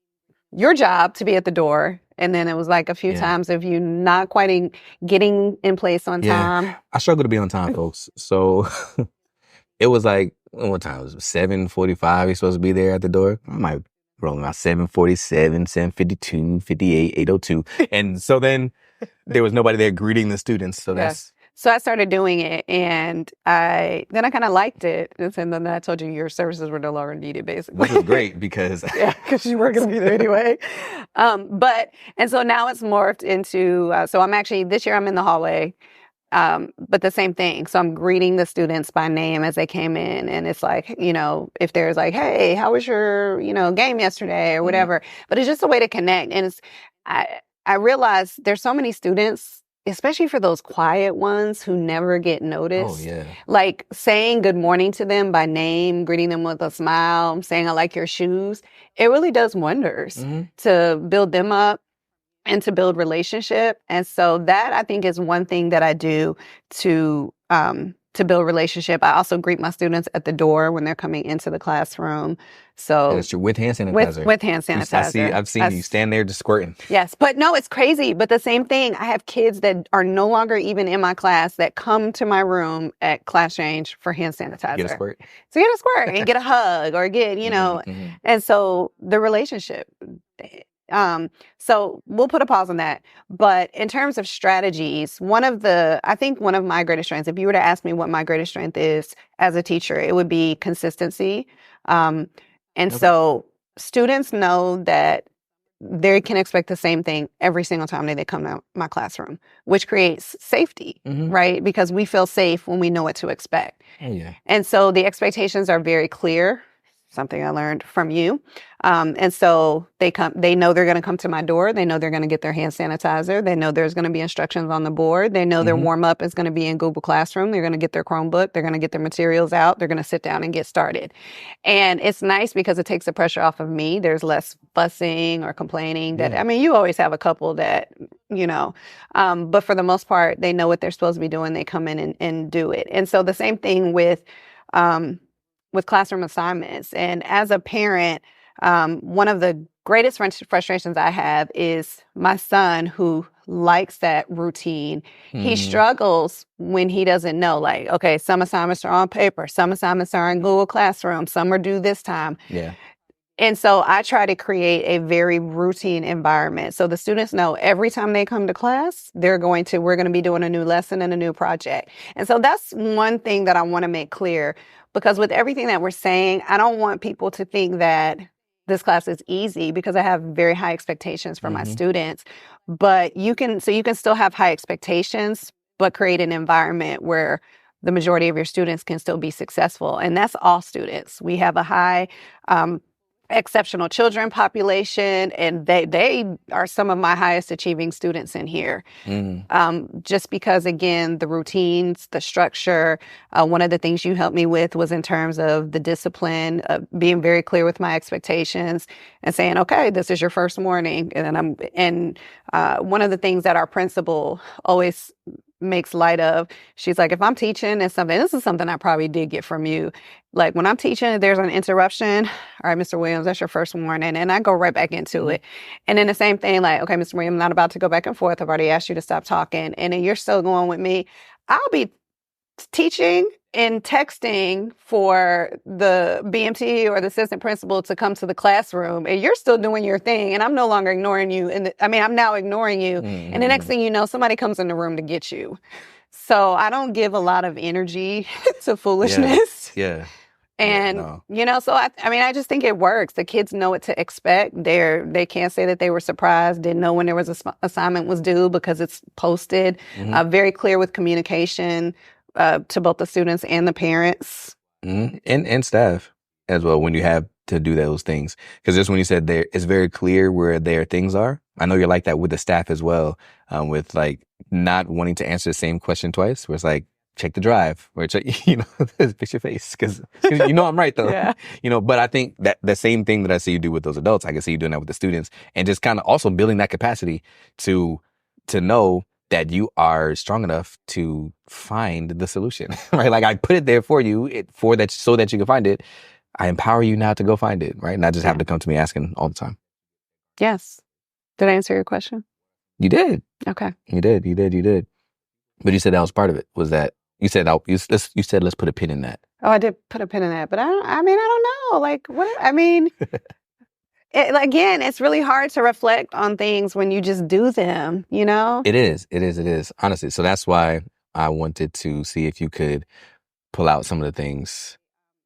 your job to be at the door. And then it was like a few times of you not quite getting in place on time. I struggle to be on time, folks. So it was like, what time was it? 7:45. You're supposed to be there at the door. I might rolling out 7:47, 7:52, 58, 8:02. And so then there was nobody there greeting the students. So So I started doing it and I kind of liked it. And then I told you your services were no longer needed, basically. Which was great because because you weren't going to be there anyway. And so now it's morphed into, so I'm actually, this year I'm in the hallway. But the same thing. So I'm greeting the students by name as they came in. And it's like, if there's like, hey, how was your, game yesterday or whatever. But it's just a way to connect. And I realized there's so many students, especially for those quiet ones who never get noticed. Oh, yeah. Like saying good morning to them by name, greeting them with a smile, saying I like your shoes. It really does wonders to build them up and to build relationship. And so that I think is one thing that I do to build relationship. I also greet my students at the door when they're coming into the classroom. So that's true, with hand sanitizer. With hand sanitizer. I've seen you stand there just squirting. Yes, but no, it's crazy. But the same thing, I have kids that are no longer even in my class that come to my room at class change for hand sanitizer. Get a squirt. So get a squirt and get a hug or get, and so the relationship. So we'll put a pause on that. But in terms of strategies, I think one of my greatest strengths, if you were to ask me what my greatest strength is as a teacher, it would be consistency. So students know that they can expect the same thing every single time they come to my classroom, which creates safety, right? Because we feel safe when we know what to expect. Oh, yeah. And so the expectations are very clear. Something I learned from you. And so they know they're going to come to my door. They know they're going to get their hand sanitizer. They know there's going to be instructions on the board. They know their warm up is going to be in Google Classroom. They're going to get their Chromebook. They're going to get their materials out. They're going to sit down and get started. And it's nice because it takes the pressure off of me. There's less fussing or complaining you always have a couple that, but for the most part, they know what they're supposed to be doing. They come in and do it. And so the same thing with classroom assignments. And as a parent, one of the greatest frustrations I have is my son who likes that routine. He struggles when he doesn't know, like, okay, some assignments are on paper, some assignments are in Google Classroom, some are due this time. Yeah. And so I try to create a very routine environment. So the students know every time they come to class, we're going to be doing a new lesson and a new project. And so that's one thing that I want to make clear, because with everything that we're saying, I don't want people to think that this class is easy, because I have very high expectations for my students. But you can still have high expectations, but create an environment where the majority of your students can still be successful. And that's all students. We have a high, exceptional children population, and they are some of my highest achieving students in here. Just because, again, the routines, the structure, one of the things you helped me with was in terms of the discipline, being very clear with my expectations and saying, okay, this is your first morning. And one of the things that our principal always makes light of, she's like, if I'm teaching and something, this is something I probably did get from you. Like when I'm teaching, there's an interruption. All right, Mr. Williams, that's your first warning. And I go right back into it. And then the same thing, like, okay, Mr. Williams, I'm not about to go back and forth. I've already asked you to stop talking. And then you're still going with me. I'll be teaching and texting for the BMT or the assistant principal to come to the classroom, and you're still doing your thing, and I'm no longer ignoring you. I'm now ignoring you. And the next thing you know, somebody comes in the room to get you. So I don't give a lot of energy to foolishness. Yeah. And, so I just think it works. The kids know what to expect. They can't say that they were surprised, didn't know when there was an assignment was due, because it's posted, very clear with communication to both the students and the parents. And staff as well, when you have to do those things. Because just when you said there, it's very clear where their things are. I know you're like that with the staff as well, with like not wanting to answer the same question twice, where it's like, check the drive, or check, fix your face, because I'm right though. Yeah. But I think that the same thing that I see you do with those adults, I can see you doing that with the students, and just kind of also building that capacity to know that you are strong enough to find the solution, right? Like I put it there for you, so that you can find it. I empower you now to go find it, right? Not just have to come to me asking all the time. Yes. Did I answer your question? You did. Okay. You did. But you said that was part of it. Was that you said let's put a pin in that. Oh, I did put a pin in that, but I don't know. Like what? Again, it's really hard to reflect on things when you just do them, It is. Honestly. So that's why I wanted to see if you could pull out some of the things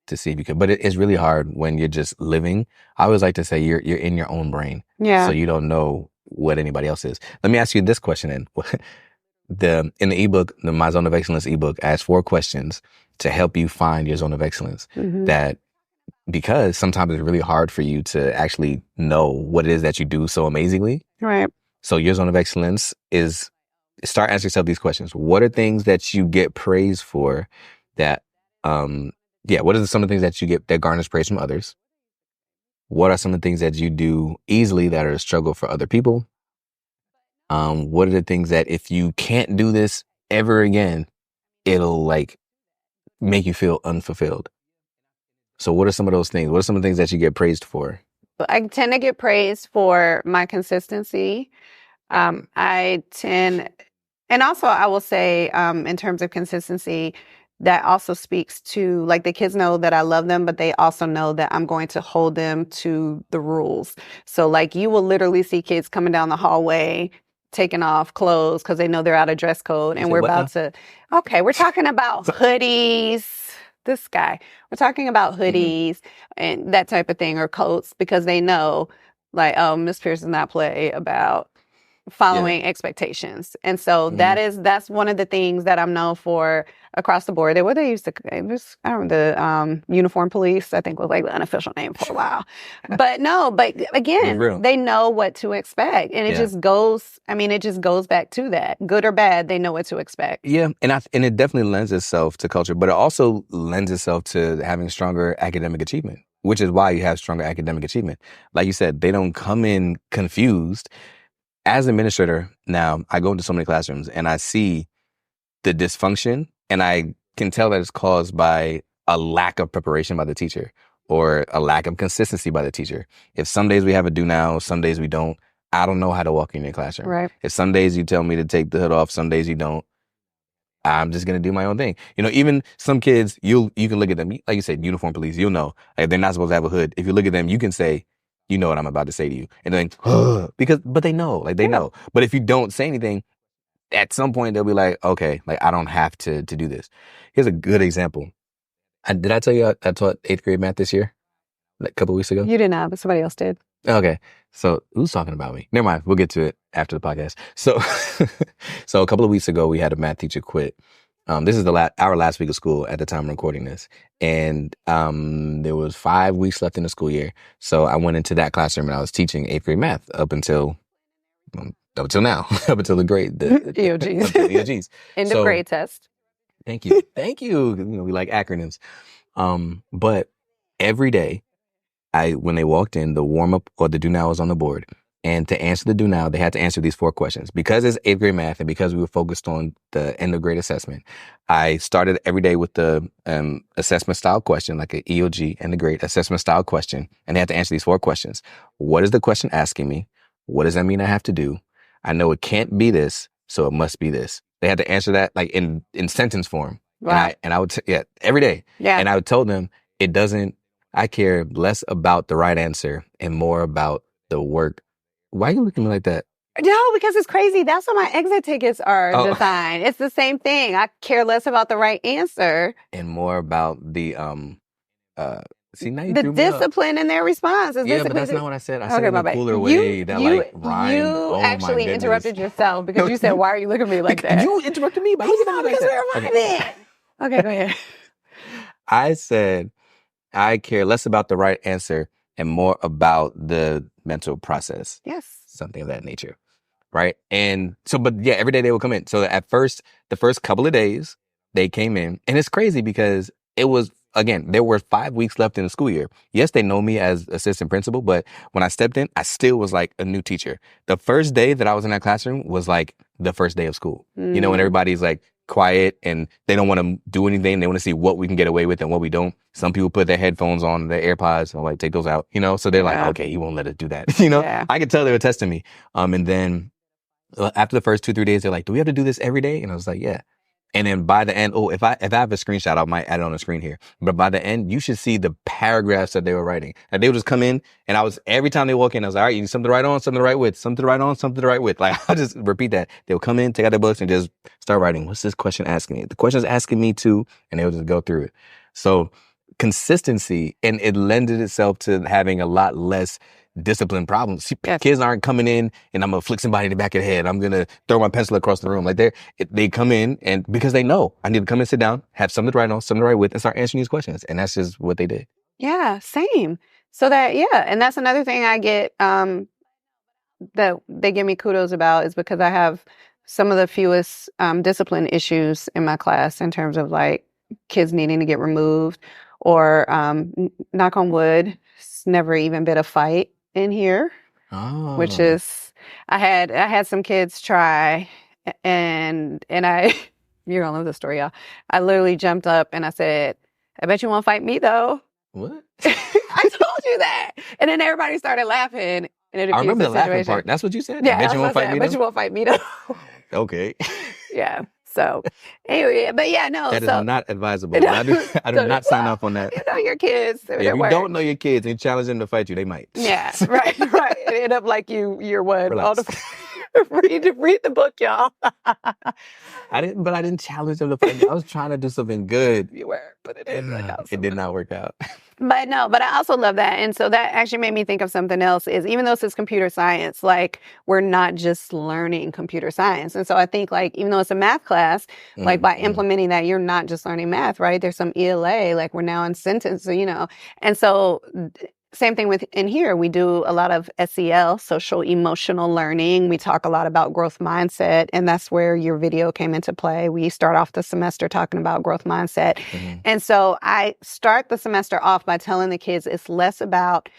to see if you could. But it's really hard when you're just living. I always like to say you're in your own brain. Yeah. So you don't know what anybody else is. Let me ask you this question then. In the ebook, the My Zone of Excellence ebook, asks 4 questions to help you find your zone of excellence. That because sometimes it's really hard for you to actually know what it is that you do so amazingly. Right. So your zone of excellence is start asking yourself these questions. What are things that you get praise for that, what are some of the things that you get that garners praise from others? What are some of the things that you do easily that are a struggle for other people? What are the things that if you can't do this ever again, it'll like make you feel unfulfilled? So what are some of those things? What are some of the things that you get praised for? I tend to get praised for my consistency. And also I will say, in terms of consistency, that also speaks to, like, the kids know that I love them, but they also know that I'm going to hold them to the rules. So like you will literally see kids coming down the hallway, taking off clothes because they know they're out of dress code. And we're talking about hoodies. This guy, we're talking about hoodies and that type of thing, or coats, because they know, like, oh, Miss Pierce does not play about following expectations. And so that's one of the things that I'm known for across the board. What they used to, the uniform police, I think, was like the unofficial name for a while. But again, they know what to expect. And it just goes back to that. Good or bad, they know what to expect. Yeah. And it definitely lends itself to culture, but it also lends itself to having stronger academic achievement, which is why you have stronger academic achievement. Like you said, they don't come in confused. As an administrator now, I go into so many classrooms and I see the dysfunction, and I can tell that it's caused by a lack of preparation by the teacher, or a lack of consistency by the teacher. If some days we have a do now, some days we don't, I don't know how to walk in your classroom. Right. If some days you tell me to take the hood off, some days you don't, I'm just gonna do my own thing. Even some kids, you can look at them, like you said, uniform police. You'll know, like, they're not supposed to have a hood. If you look at them, you can say, you know what I'm about to say to you, and then but they know, like they know. But if you don't say anything, at some point they'll be like, okay, like I don't have to do this. Here's a good example. Did I tell you I taught 8th grade math this year, like a couple of weeks ago? You did not, but somebody else did. Okay. So who's talking about me? Never mind. We'll get to it after the podcast. So, so a couple of weeks ago, we had a math teacher quit. This is our last week of school at the time of recording this. And there was 5 weeks left in the school year. So I went into that classroom and I was teaching 8th grade math up until now, up until the grade. EOGs. Up to the EOGs. End of grade test. Thank you. Thank you. We like acronyms. But every day, when they walked in, the warm up or the do now was on the board. And to answer the do now, they had to answer these 4 questions. Because it's 8th grade math and because we were focused on the end of grade assessment, I started every day with the assessment style question, like an EOG and the grade assessment style question. And they had to answer these 4 questions. What is the question asking me? What does that mean I have to do? I know it can't be this, so it must be this. They had to answer that like in sentence form. Wow. And I would, every day. Yeah. And I would tell them, I care less about the right answer and more about the work. Why are you looking at me like that? No, because it's crazy. That's how my exit tickets are designed. It's the same thing. I care less about the right answer and more about the see, now you the threw me up. discipline in their response. Yeah, but that's not what I said. I said it in a cooler way that rhymed. You actually interrupted yourself because you said, "Why are you looking at me like that?" You interrupted me by looking at me like that. Because we're rhyming. Okay, go ahead. I said I care less about the right answer and more about the mental process. Yes. Something of that nature. Right. And so, but yeah, every day they would come in. So at first, the first couple of days they came in, and it's crazy because it was, again, there were 5 weeks left in the school year. Yes, they know me as assistant principal, but when I stepped in, I still was like a new teacher. The first day that I was in that classroom was like the first day of school. When everybody's like quiet and they don't want to do anything. They want to see what we can get away with and what we don't. Some people put their headphones on, their AirPods, and like, take those out, so they're like, okay, he won't let us do that. I could tell they were testing me. And then after the first 2-3 days, they're like, do we have to do this every day? And I was like, yeah. And then by the end, if I have a screenshot, I might add it on the screen here. But by the end, you should see the paragraphs that they were writing. And they would just come in, and every time they walk in, I was like, all right, you need something to write on, something to write with, something to write on, something to write with. Like, I'll just repeat that. They'll come in, take out their books, and just start writing. What's this question asking me? The question's asking me too, and they'll just go through it. So consistency, and it lended itself to having a lot less discipline problems. Yes. Kids aren't coming in and I'm gonna flick somebody in the back of the head. I'm gonna throw my pencil across the room. Like they come in, and because they know I need to come and sit down, have something to write on, something to write with, and start answering these questions. And that's just what they did. Yeah, same. So and that's another thing I get that they give me kudos about is because I have some of the fewest discipline issues in my class in terms of like kids needing to get removed or knock on wood, it's never even been a fight in here, which is I had some kids try and I you're gonna love this story, y'all. I literally jumped up and I said, I bet you won't fight me though. What? I told you that. And then everybody started laughing. And I remember the laughing part. That's what you said? Yeah, I bet you won't fight me though? I bet you won't fight me though. Okay. Yeah. So anyway, but yeah, no. That is not advisable. I do not sign off on that. You know your kids. If you don't know your kids and you challenge them to fight you, they might. Yeah, right. It end up like you're what? Read the book, y'all. I didn't challenge them to fight me. I was trying to do something good. You were, but it didn't work out. It did not work out. But I also love that. And so that actually made me think of something else is even though it's computer science, like we're not just learning computer science. And so I think like, even though it's a math class, like by implementing that, you're not just learning math, right? There's some ELA, like we're now in sentence, and so same thing in here. We do a lot of SEL, social emotional learning. We talk a lot about growth mindset, and that's where your video came into play. We start off the semester talking about growth mindset. And so I start the semester off by telling the kids it's less about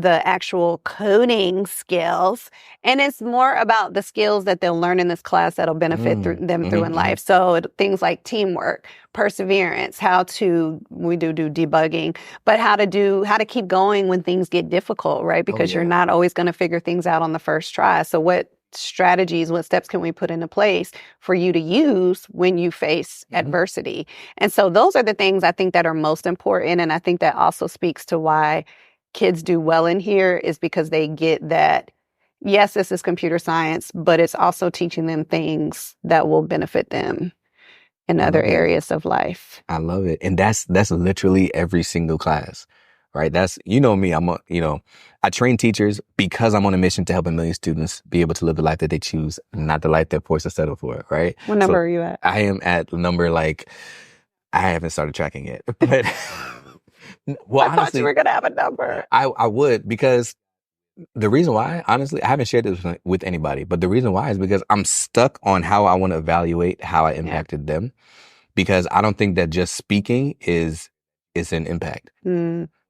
the actual coding skills. And it's more about the skills that they'll learn in this class that'll benefit them through in life. So things like teamwork, perseverance, we do debugging, but how to keep going when things get difficult, right? Because you're not always going to figure things out on the first try. So what strategies, what steps can we put into place for you to use when you face adversity? And so those are the things I think that are most important. And I think that also speaks to why kids do well in here, is because they get that, yes, this is computer science, but it's also teaching them things that will benefit them in other areas of life. I love it. And that's literally every single class, right? That's, me, I train teachers because I'm on a mission to help a million students be able to live the life that they choose, not the life they're forced to settle for, right? What number are you at? I am at number, I haven't started tracking yet, but well, I thought you were going to have a number. I would, because the reason why, honestly, I haven't shared this with anybody, but the reason why is because I'm stuck on how I want to evaluate how I impacted them, because I don't think that just speaking is an impact.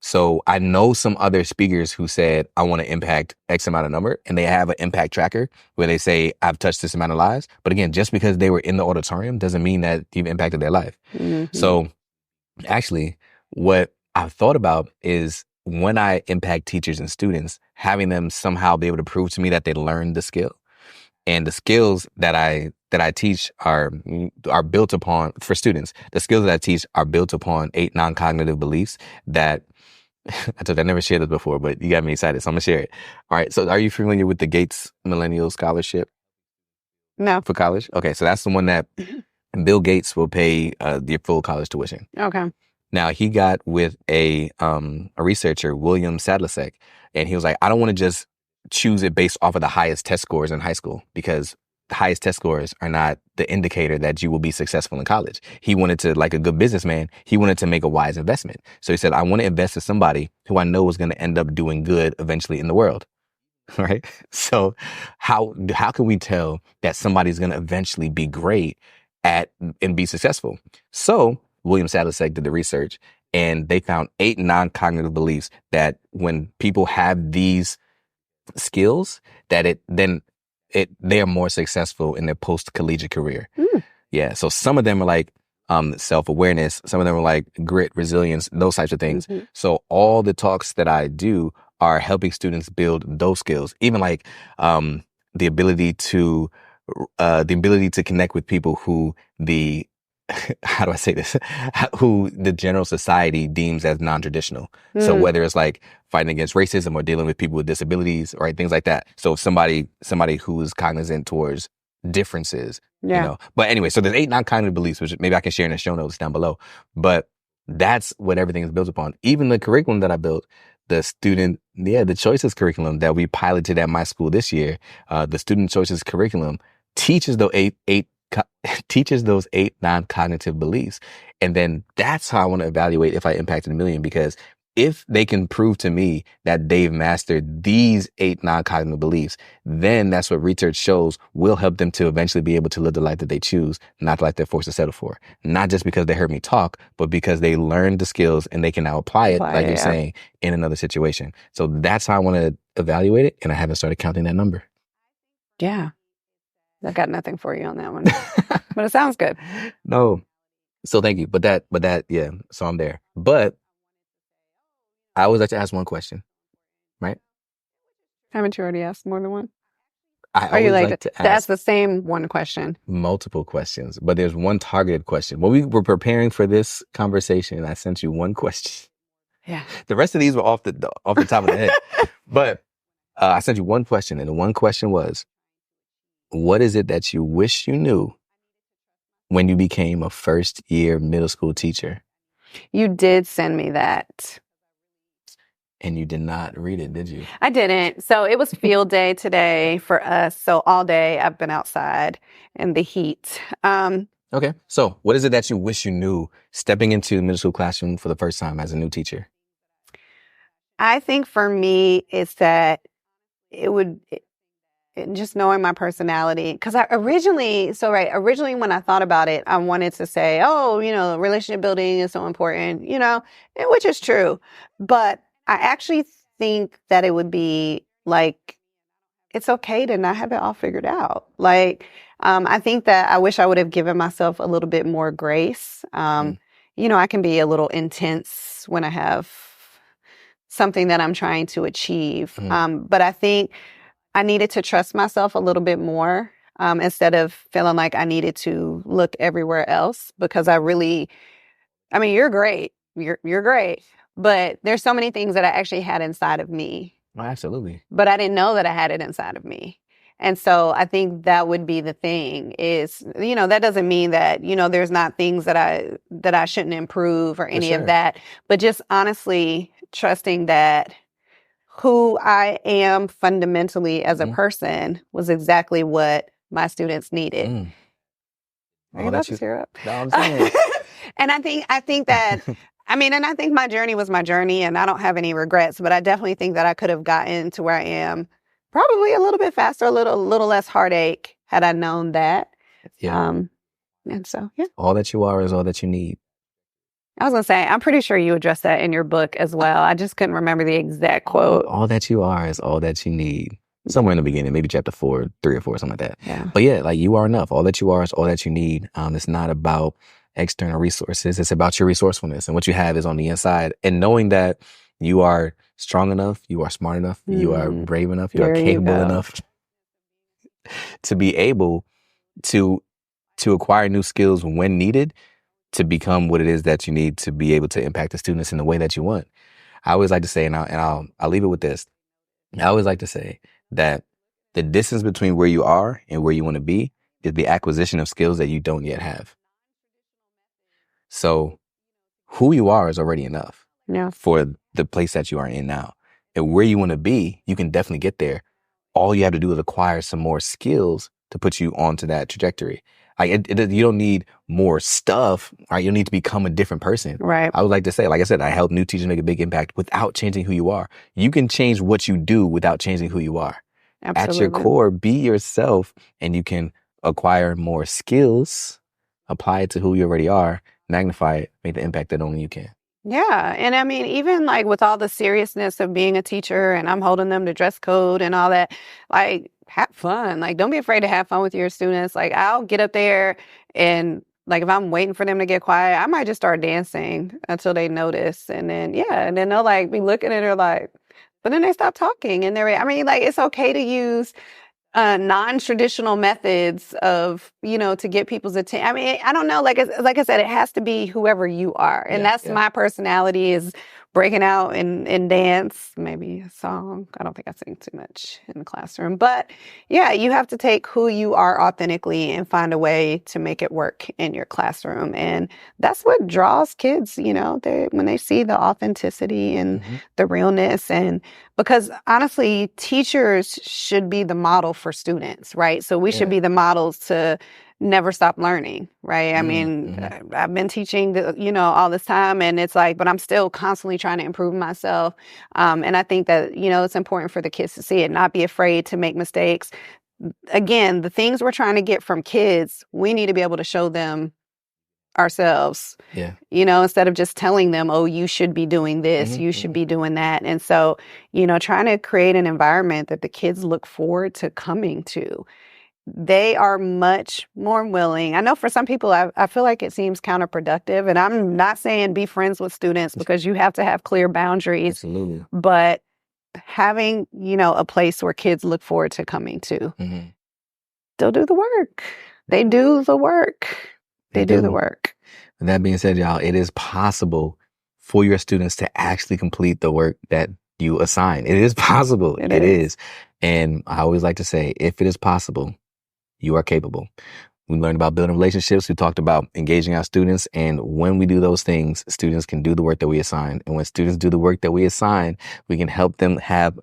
So I know some other speakers who said, I want to impact X amount of number, and they have an impact tracker where they say, I've touched this amount of lives. But again, just because they were in the auditorium doesn't mean that you've impacted their life. So actually, what I've thought about is, when I impact teachers and students, having them somehow be able to prove to me that they learned the skill. And the skills that I teach are built upon, for students, the skills that I teach are built upon 8 non-cognitive beliefs that I told you I never shared this before, but you got me excited, so I'm gonna share it. All right. So are you familiar with the Gates Millennial Scholarship? No. For college? Okay. So that's the one that Bill Gates will pay your full college tuition. Okay. Now, he got with a researcher, William Sadlicek, and he was like, I don't want to just choose it based off of the highest test scores in high school, because the highest test scores are not the indicator that you will be successful in college. He wanted to, like a good businessman, he wanted to make a wise investment. So he said, I want to invest in somebody who I know is going to end up doing good eventually in the world. Right? So how can we tell that somebody's going to eventually be great at and be successful? So William Sadlicek did the research, and they found 8 non-cognitive beliefs that when people have these skills, that they are more successful in their post-collegiate career. Yeah. So some of them are like self-awareness. Some of them are like grit, resilience, those types of things. So all the talks that I do are helping students build those skills, even like the ability to connect with people who how do I say this? Who the general society deems as non-traditional. So whether it's like fighting against racism or dealing with people with disabilities, or things like that. So somebody who is cognizant towards differences, But anyway, so there's 8 non-cognitive beliefs, which maybe I can share in the show notes down below. But that's what everything is built upon. Even the curriculum that I built, the choices curriculum that we piloted at my school this year, the student choices curriculum teaches those 8 non-cognitive beliefs. And then that's how I want to evaluate if I impacted a million, because if they can prove to me that they've mastered these 8 non-cognitive beliefs, then that's what research shows will help them to eventually be able to live the life that they choose, not the life they're forced to settle for. Not just because they heard me talk, but because they learned the skills and they can now apply it, like you're saying, in another situation. So that's how I want to evaluate it. And I haven't started counting that number. Yeah. I got nothing for you on that one, but it sounds good. No. So thank you. But that, yeah. So I'm there. But I always like to ask one question, right? Haven't you already asked more than one? Are you like to ask the same one question? Multiple questions, but there's one targeted question. When we were preparing for this conversation, I sent you one question. Yeah. The rest of these were off the top of the head. But I sent you one question, and the one question was, what is it that you wish you knew when you became a first-year middle school teacher? You did send me that. And you did not read it, did you? I didn't. So it was field day today for us. So all day I've been outside in the heat. Okay. So what is it that you wish you knew stepping into the middle school classroom for the first time as a new teacher? I think for me, it's that just knowing my personality, because originally when I thought about it, I wanted to say, relationship building is so important, which is true. But I actually think that it would be like, it's okay to not have it all figured out. Like, I think that I wish I would have given myself a little bit more grace. I can be a little intense when I have something that I'm trying to achieve. But I think I needed to trust myself a little bit more, instead of feeling like I needed to look everywhere else, because you're great. You're great. But there's so many things that I actually had inside of me. Oh, absolutely. But I didn't know that I had it inside of me. And so I think that would be the thing is, that doesn't mean that, there's not things that I shouldn't improve or any of that, but just honestly trusting that who I am fundamentally as a person was exactly what my students needed. Are you about to tear up? No, I'm saying. And I think that, and I think my journey was my journey and I don't have any regrets, but I definitely think that I could have gotten to where I am probably a little bit faster, a little less heartache had I known that. Yeah. And so, yeah. All that you are is all that you need. I was going to say, I'm pretty sure you addressed that in your book as well. I just couldn't remember the exact quote. All that you are is all that you need. Somewhere in the beginning, maybe chapter 4, 3 or 4, something like that. Yeah. But yeah, like you are enough. All that you are is all that you need. It's not about external resources. It's about your resourcefulness, and what you have is on the inside. And knowing that you are strong enough, you are smart enough, you are brave enough, you are capable enough to be able to acquire new skills when needed to become what it is that you need to be able to impact the students in the way that you want. I always like to say, and I'll leave it with this. I always like to say that the distance between where you are and where you want to be is the acquisition of skills that you don't yet have. So who you are is already enough for the place that you are in now. And where you want to be, you can definitely get there. All you have to do is acquire some more skills to put you onto that trajectory. You don't need more stuff, right? You don't need to become a different person. Right. I would like to say, like I said, I help new teachers make a big impact without changing who you are. You can change what you do without changing who you are. Absolutely. At your core, be yourself, and you can acquire more skills, apply it to who you already are, magnify it, make the impact that only you can. Yeah. And even like with all the seriousness of being a teacher and I'm holding them to dress code and all that, like, have fun. Like, don't be afraid to have fun with your students. Like, I'll get up there and like, if I'm waiting for them to get quiet, I might just start dancing until they notice. And then, and then they'll like be looking at her like, but then they stop talking and it's okay to use non-traditional methods of, to get people's attention. I don't know. Like I said, it has to be whoever you are. And that's my personality is breaking out in dance, maybe a song. I don't think I sing too much in the classroom. But yeah, you have to take who you are authentically and find a way to make it work in your classroom. And that's what draws kids, when they see the authenticity and the realness. And because honestly, teachers should be the model for students, right? So we should be the models to never stop learning, right? I've been teaching, all this time, and it's like, but I'm still constantly trying to improve myself. And I think that, it's important for the kids to see it, not be afraid to make mistakes. Again, the things we're trying to get from kids, we need to be able to show them ourselves, instead of just telling them, oh, you should be doing this, you should be doing that. And so, trying to create an environment that the kids look forward to coming to. They are much more willing. I know for some people, I feel like it seems counterproductive. And I'm not saying be friends with students because you have to have clear boundaries. Absolutely. But having, a place where kids look forward to coming to, they'll do the work. They do the work. They do the work. With that being said, y'all, it is possible for your students to actually complete the work that you assign. It is possible. It is. And I always like to say, if it is possible, you are capable. We learned about building relationships. We talked about engaging our students. And when we do those things, students can do the work that we assign. And when students do the work that we assign, we can help them have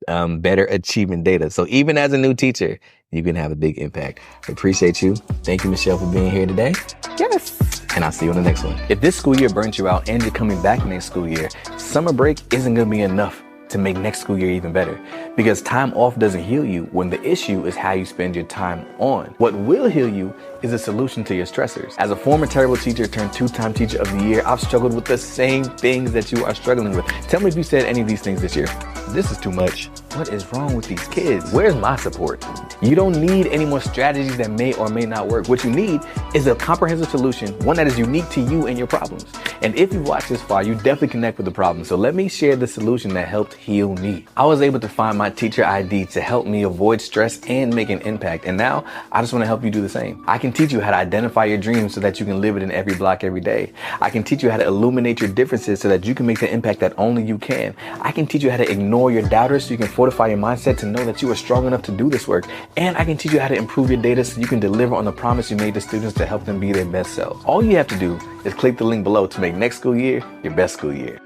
better achievement data. So even as a new teacher, you can have a big impact. I appreciate you. Thank you, Michelle, for being here today. Yes. And I'll see you on the next one. If this school year burnt you out and you're coming back next school year, summer break isn't going to be enough to make next school year even better. Because time off doesn't heal you when the issue is how you spend your time on. What will heal you is a solution to your stressors. As a former terrible teacher turned 2-time teacher of the year, I've struggled with the same things that you are struggling with. Tell me if you said any of these things this year. This is too much. What is wrong with these kids? Where's my support? You don't need any more strategies that may or may not work. What you need is a comprehensive solution, one that is unique to you and your problems. And if you've watched this far, you definitely connect with the problem. So let me share the solution that helped heal me. I was able to find my teacher ID to help me avoid stress and make an impact. And now I just want to help you do the same. I can teach you how to identify your dreams so that you can live it in every block every day. I can teach you how to illuminate your differences so that you can make the impact that only you can. I can teach you how to ignore your doubters so you can fortify your mindset to know that you are strong enough to do this work. And I can teach you how to improve your data so you can deliver on the promise you made to students to help them be their best self. All you have to do is click the link below to make next school year your best school year.